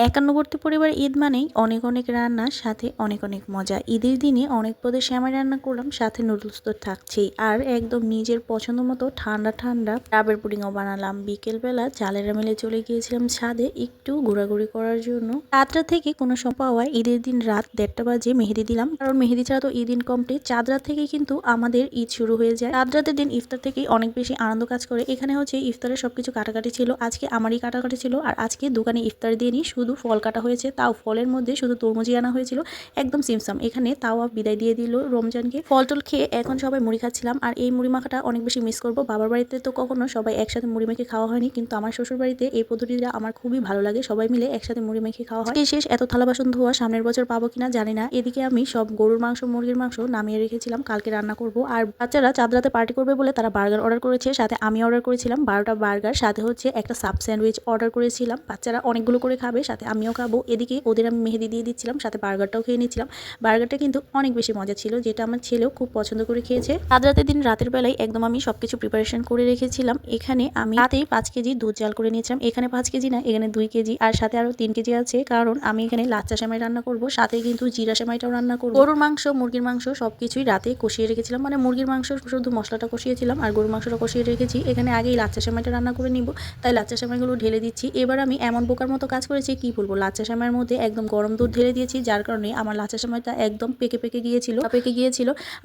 একান্নবর্তী পরিবার ঈদ মানেই অনেক অনেক রান্না, সাথে অনেক অনেক মজা। ঈদের দিনে অনেক পদের সেমাই রান্না করলাম, সাথে নুডলস তো থাকছেই। আর একদম নিজের পছন্দ মতো ঠান্ডা ঠান্ডা ডাবের পুডিংও বানালাম। বিকেলবেলা জালেরা মিলে চলে গিয়েছিলাম ছাদে একটু ঘোরাঘুরি করার জন্য। রাতটা থেকে কোনো সময় পাওয়ায় ঈদের দিন রাত 1:30 বাজে মেহেদি দিলাম, কারণ মেহেদি ছাড়া তো ঈদ দিন কমপ্লিট। চাঁদ রাত থেকে কিন্তু আমাদের ঈদ শুরু হয়ে যায়। চাঁদ রাতের দিন ইফতার থেকেই অনেক বেশি আনন্দ কাজ করে। এখানে হচ্ছে ইফতারের সবকিছু কাটাকাটি ছিল, আজকে আমারই কাটাকাটি ছিল। আর আজকে দোকানে ইফতার দিয়ে নিই, শুধু ফল কাটা হয়েছে, তাও ফলের মধ্যে শুধু তরমুজি আনা হয়েছিল, একদম সিমসাম। এখানে তাও বিদায় দিয়ে দিল রমজানকে। ফল টল খেয়ে এখন সবাই মুড়ি খাচ্ছিলাম। আর এই মুড়ি মাখাটা অনেক বেশি মিস করব। বাবার বাড়িতে তো কখনো সবাই একসাথে মুড়ি মেখে খাওয়া হয়নি, কিন্তু আমার শ্বশুর বাড়িতে এই পদ্ধতিটা আমার খুবই ভালো লাগে। সবাই মিলে একসাথে মুড়ি মেখে খাওয়া হয়। শেষ এত থালা বাসন ধোয়া সামনের বছর পাবো কিনা জানি না। এদিকে আমি সব গরুর মাংস, মুরগির মাংস নামিয়ে রেখেছিলাম, কালকে রান্না করব। আর বাচ্চারা চাঁদ রাতে পার্টি করবে বলে তারা বার্গার অর্ডার করেছে, সাথে আমি অর্ডার করেছিলাম 12টা বার্গার, সাথে হচ্ছে একটা সাব স্যান্ডউইচ অর্ডার করেছিলাম। বাচ্চারা অনেকগুলো করে খাবে, সাথে আমিও খাবো। এদিকে ওদের আমি মেহেদি দিয়ে দিচ্ছিলাম, সাথে বার্গারটাও খেয়ে নিচ্ছিলাম। বার্গারটা কিন্তু অনেক বেশি মজা ছিল, যেটা আমার ছেলেও খুব পছন্দ করে খেয়েছে। চাঁদ রাতের দিন রাতের বেলায় একদম আমি সবকিছু প্রিপারেশন করে রেখেছিলাম। এখানে আমি রাতেই 5 কেজি দুধ জাল করে নিয়েছিলাম। এখানে 5 কেজি না, এখানে 2 কেজি, আর সাথে আরো 3 কেজি আছে, কারণ আমি এখানে লাচ্চা সেমাই রান্না করব, সাথে কিন্তু জিরা সেমাইটাও রান্না করব। গরুর মাংস, মুরগির মাংস সবকিছুই রাতে কষিয়ে রেখেছিলাম, মানে মুরগির মাংস শুধু মশলাটা কষিয়েছিলাম আর গরুর মাংসটা কষিয়ে রেখেছি। এখানে আগেই লাচ্চা সেমাইটা রান্না করে নিব, তাই লাচ্চা সেমাইগুলো ঢেলে দিচ্ছি। এবার আমি এমন বোকার মতো কাজ করেছি, কি বলবো, লাচ্চা সেমাইয়ের মধ্যে একদম গরম দুধ ঢেলে দিয়েছি, যার কারণে আমার লাচ্চা সেমাইটা একদম পেকে গিয়েছিল।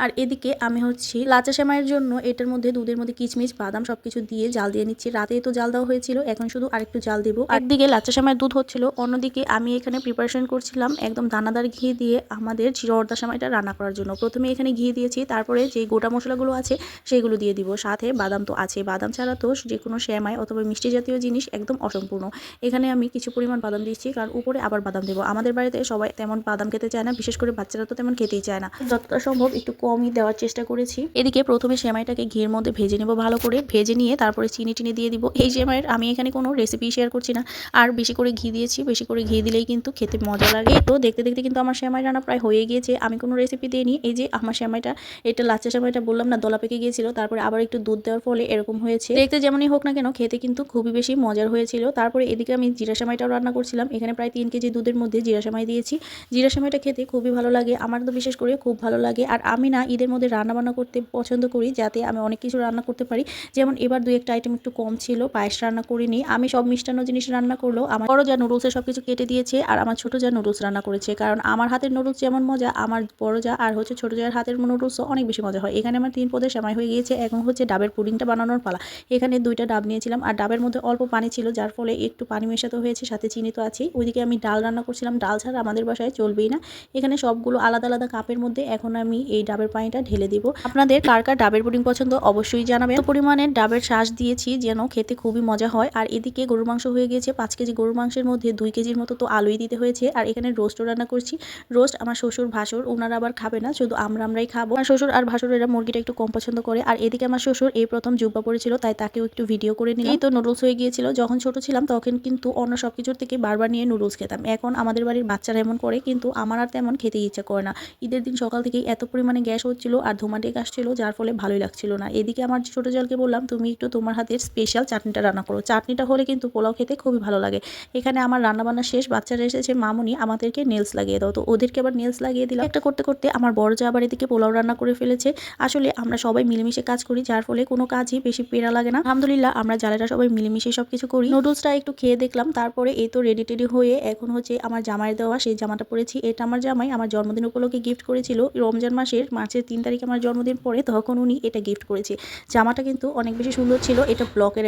আর এদিকে আমি হচ্ছে লাচ্চা সেমাইয়ের জন্য এটার মধ্যে দুধের মধ্যে কিচমিচ, বাদাম সবকিছু দিয়ে জাল দিয়ে নিচ্ছি। রাতেই তো জাল দেওয়া হয়েছিল, এখন শুধু আরেকটু জাল দেব। একদিকে লাচ্চা সেমাইয়ের দুধ হচ্ছিল, অন্যদিকে আমি এখানে প্রিপারেশন করছিলাম একদম দানাদার ঘি দিয়ে আমাদের জর্দা সেমাইটা রান্না করার জন্য। প্রথমে এখানে ঘি দিয়েছি, তারপরে যে গোটা মশলাগুলো আছে সেইগুলো দিয়ে দিব, সাথে বাদাম তো আছে। বাদাম ছাড়া তো যে কোনো সেমাই অথবা মিষ্টি জাতীয় জিনিস একদম অসম্পূর্ণ। এখানে আমি কিছু পরিমাণ বাদাম দিচ্ছি, কারণ উপরে আবার বাদাম দেবো। আমাদের বাড়িতে সবাই তেমন বাদাম খেতে চায় না, বিশেষ করে বাচ্চারা তো তেমন খেতেই চায় না, যতটা সম্ভব একটু কমই দেওয়ার চেষ্টা করেছি। এদিকে প্রথমে সেমাইটাকে ঘির মধ্যে ভেজে নেব, ভালো করে ভেজে নিয়ে তারপরে চিনি টিনি দিয়ে দিব। এই সেমাইয়ের আমি এখানে কোনো রেসিপি শেয়ার করছি না, আর বেশি করে ঘি দিয়েছি, বেশি করে ঘি দিলেই কিন্তু খেতে মজা লাগে। তো দেখতে দেখতে কিন্তু আমার সেমাই রান্না প্রায় হয়ে গিয়েছে, আমি কোনো রেসিপি দিইনি। এই যে আমার সেমাইটা, এটা লাচ্চা সেমাইটা বললাম না, দলা পেকে গিয়েছিল, তারপরে আবার একটু দুধ দেওয়ার ফলে এরকম হয়েছে। দেখতে যেমনই হোক না কেন, খেতে কিন্তু খুবই বেশি মজার হয়েছিল। তারপরে এদিকে আমি জিরা সেমাইটাও রান্না করছিলাম। এখানে প্রায় 3 কেজি দুধের মধ্যে জিরা সেমাই দিয়েছি। জিরা সেমাইটা খেতে খুবই ভালো লাগে, আমার তো বিশেষ করে খুব ভালো লাগে। আর আমি না ঈদের মধ্যে রান্না বান্না করতে পছন্দ করি, যাতে আমি অনেক কিছু রান্না করতে পারি। যেমন এবার 2-1টা আইটেম একটু কম ছিল, পায়েস রান্না করিনি। আমি সব মিষ্টান্ন জিনিস রান্না করলেও আমার বড় যা নুডলসের সবকিছু কেটে দিয়েছে, আর আমার ছোট যা নুডলস রান্না করেছে, কারণ আমার হাতের নুডলস যেমন মজা, আমার বড় যা আর হচ্ছে ছোট যার হাতের নুডলসও অনেক বেশি মজা হয়। এখানে আমার 3 পদের সেমাই হয়ে গিয়েছে, এখন হচ্ছে ডাবের পুডিংটা বানানোর পালা। এখানে 2টা ডাব নিয়েছিলাম, আর ডাবের মধ্যে অল্প পানি ছিল, যার ফলে একটু পানি মেশাতে হয়েছে, সাথে চিনি তো আছেই। ওইদিকে আমি ডাল রান্না করছিলাম, ডাল ছাড়া আমাদের বাসায় চলবেই না। এখানে সবগুলো আলাদা আলাদা কাপের মধ্যে এখন আমি এই ডাবের পানিটা ঢেলে দিব। আপনাদের কার কার ডাবের পুডিং পছন্দ অবশ্যই জানাবেন। তো পরিমাণে ডাবের শাঁস দিয়েছি যেন খেতে খুবই মজা হয়। আর এদিকে গরুর মাংস হয়ে গিয়েছে, 5 কেজি গরুর মাংসের মধ্যে 2 কেজির মতো তো আলুই দিতে হয়েছে। আর এখানে রোস্টও রান্না করছি। রোস্ট আমার শ্বশুর ভাসুর ওনারা আবার খাবে না, শুধু আমরাই খাবো। আর শ্বশুর আর ভাসুরেরা মুরগিটা একটু কম পছন্দ করে। আর এদিকে আমার শ্বশুর এই প্রথম জুব্বা পড়েছিল, তাই তাকেও একটু ভিডিও করে নিলাম। এই তো নুডলস হয়ে গিয়েছিল। যখন ছোট ছিলাম তখন কিন্তু অন্য সবকিছুর থেকে বারবার নিয়ে নুডলস খেতাম। এখন আমাদের বাড়ির বাচ্চারা এমন করে, কিন্তু আমার আর তেমন খেতে ইচ্ছা করে না। ঈদের দিন সকাল থেকেই এত পরিমাণে গ্যাস হচ্ছিল আর ধুমাডেক আসছিল, যার ফলে ভালোই লাগছিল না। এদিকে আমার ছোট জালকে বললাম, তুমি একটু তোমার হাতের স্পেশাল চাটনিটা রান্না করো। চাটনিটা হলে কিন্তু পোলাও খেতে খুবই ভালো লাগে। এখানে আমার রান্নাবান্না শেষ, বাচ্চারা এসেছে, মামুনি আমাদেরকে নেলস লাগিয়ে দাও, তো ওদেরকে আবার নেলস লাগিয়ে দিলাম। একটা করতে করতে আমার বড় যা আবার এদিকে পোলাও রান্না করে ফেলেছে। আসলে আমরা সবাই মিলেমিশে কাজ করি, যার ফলে কোনো কাজই বেশি পেরা লাগে না। আলহামদুলিল্লাহ আমরা জালেরা সবাই মিলেমিশে সবকিছু করি। নুডলসটা একটু খেয়ে দেখলাম, তারপরে এই তো রেডি টেডি হয়ে এখন হচ্ছে আমার জামাইয়ের দেওয়া সেই জামাটা পরেছি। এটা আমার জামাই আমার জন্মদিন উপলক্ষে গিফট করেছিল। রমজান মার্চের 3 তারিখে আমার জন্মদিন পরে, তখন উনি এটা গিফট করেছে। জামাটা কিন্তু অনেক বেশি সুন্দর ছিল। এটা ব্লকের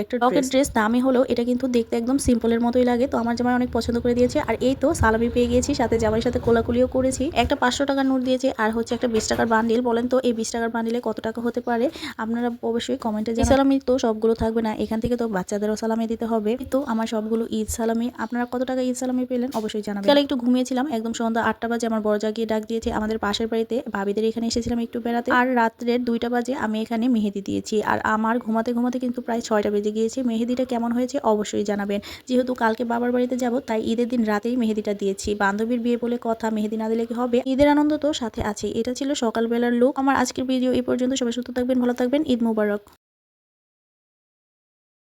ড্রেস, দামি হলেও এটা কিন্তু দেখতে একদম সিম্পলের মতোই লাগে। তো আমার জামাই অনেক পছন্দ করে দিয়েছে। আর এই তো সালামি পেয়ে গিয়েছি, সাথে জামাইয়ের সাথে কোলাকুলিও করেছি। একটা 500 টাকার নোট দিয়েছে, আর হচ্ছে একটা 20 টাকার বান্ডিল। বলেন তো এই 20 টাকার বান্ডিলে কত টাকা হতে পারে, আপনারা অবশ্যই কমেন্টে জানাবেন। সালামি তো সবগুলো থাকবে না, এখান থেকে তো বাচ্চাদেরও সালামি দিতে হবে। তো আমার সবগুলো ঈদ সালামি। আপনারা কত টাকা ঈদ সালামি পেলেন অবশ্যই জানাবেন। কাল একটু ঘুমিয়েছিলাম, একদম সন্ধ্যা 8টা বাজে আমার বড় জাগিয়ে ডাক দিয়েছে। আমাদের পাশের বাড়িতে ভাবিদের এখানে এসেছিলাম একটু বেড়াতে, আর রাত্রের 2টা বাজে আমি এখানে মেহেদি দিয়েছি। আর আমার ঘুমাতে ঘুমাতে কিন্তু প্রায় 6টা বেজে গিয়েছে। মেহেদিটা কেমন হয়েছে অবশ্যই জানাবেন। যেহেতু কালকে বাবার বাড়িতে যাব, তাই ঈদের দিন রাতেই মেহেদিটা দিয়েছি। বান্ধবীর বিয়ে বলে কথা, মেহেদি না দিলে কি হবে। ঈদের আনন্দ তো সাথে আছে। এটা ছিল সকালবেলার লুক। আমার আজকের ভিডিও এই পর্যন্ত। সবাই সুস্থ থাকবেন, ভালো থাকবেন। ঈদ মোবারক।